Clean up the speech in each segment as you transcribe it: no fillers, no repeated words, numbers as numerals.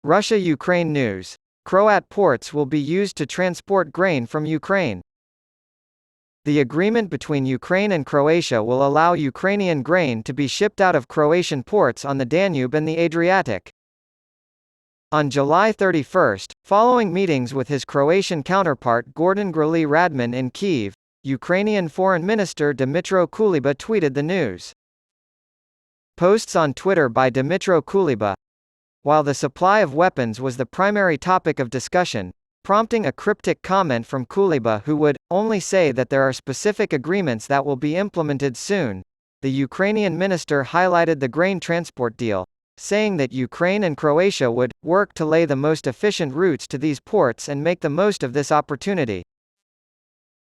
Russia-Ukraine news. Croat ports will be used to transport grain from Ukraine. The agreement between Ukraine and Croatia will allow Ukrainian grain to be shipped out of Croatian ports on the Danube and the Adriatic. On July 31, following meetings with his Croatian counterpart Gordon Grlić Radman in Kyiv, Ukrainian Foreign Minister Dmytro Kuleba tweeted the news. Posts on Twitter by Dmytro Kuleba. While the supply of weapons was the primary topic of discussion, prompting a cryptic comment from Kuleba who would only say that there are specific agreements that will be implemented soon, the Ukrainian minister highlighted the grain transport deal, saying that Ukraine and Croatia would work to lay the most efficient routes to these ports and make the most of this opportunity.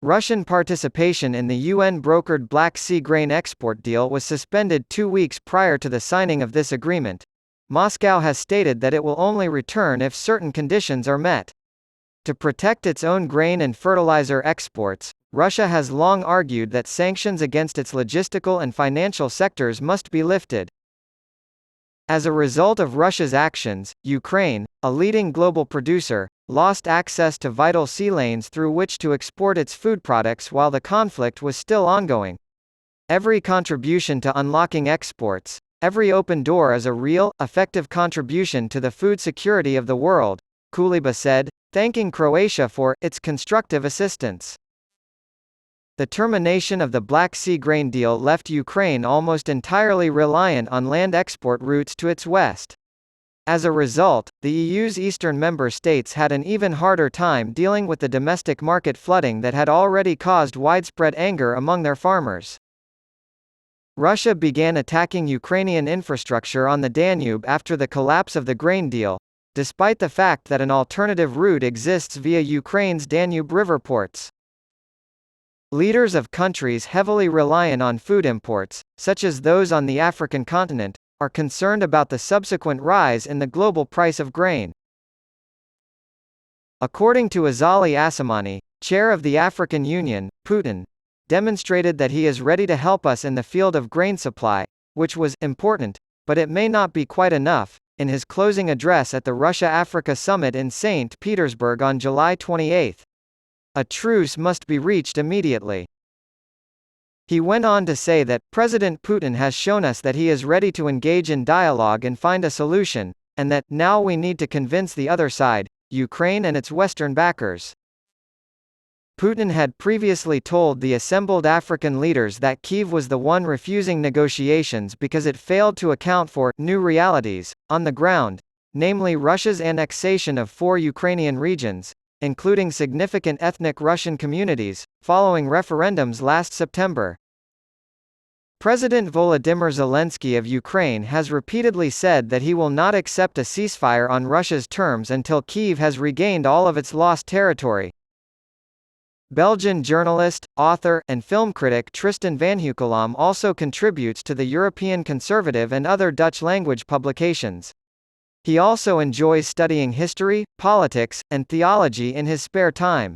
Russian participation in the UN-brokered Black Sea grain export deal was suspended 2 weeks prior to the signing of this agreement. Moscow has stated that it will only return if certain conditions are met. To protect its own grain and fertilizer exports, Russia has long argued that sanctions against its logistical and financial sectors must be lifted. As a result of Russia's actions, Ukraine, a leading global producer, lost access to vital sea lanes through which to export its food products while the conflict was still ongoing. Every contribution to unlocking exports, every open door is a real, effective contribution to the food security of the world, Kuleba said, thanking Croatia for its constructive assistance. The termination of the Black Sea grain deal left Ukraine almost entirely reliant on land export routes to its west. As a result, the EU's eastern member states had an even harder time dealing with the domestic market flooding that had already caused widespread anger among their farmers. Russia began attacking Ukrainian infrastructure on the Danube after the collapse of the grain deal, despite the fact that an alternative route exists via Ukraine's Danube river ports. Leaders of countries heavily reliant on food imports, such as those on the African continent, are concerned about the subsequent rise in the global price of grain. According to Azali Assoumani, chair of the African Union, Putin demonstrated that he is ready to help us in the field of grain supply, which was important, but it may not be quite enough, in his closing address at the Russia-Africa Summit in St. Petersburg on July 28. A truce must be reached immediately. He went on to say that President Putin has shown us that he is ready to engage in dialogue and find a solution, and that now we need to convince the other side, Ukraine and its Western backers. Putin had previously told the assembled African leaders that Kyiv was the one refusing negotiations because it failed to account for new realities on the ground, namely Russia's annexation of 4 Ukrainian regions, including significant ethnic Russian communities, following referendums last September. President Volodymyr Zelensky of Ukraine has repeatedly said that he will not accept a ceasefire on Russia's terms until Kyiv has regained all of its lost territory. Belgian journalist, author, and film critic Tristan van Heukelom also contributes to the European Conservative and other Dutch-language publications. He also enjoys studying history, politics, and theology in his spare time.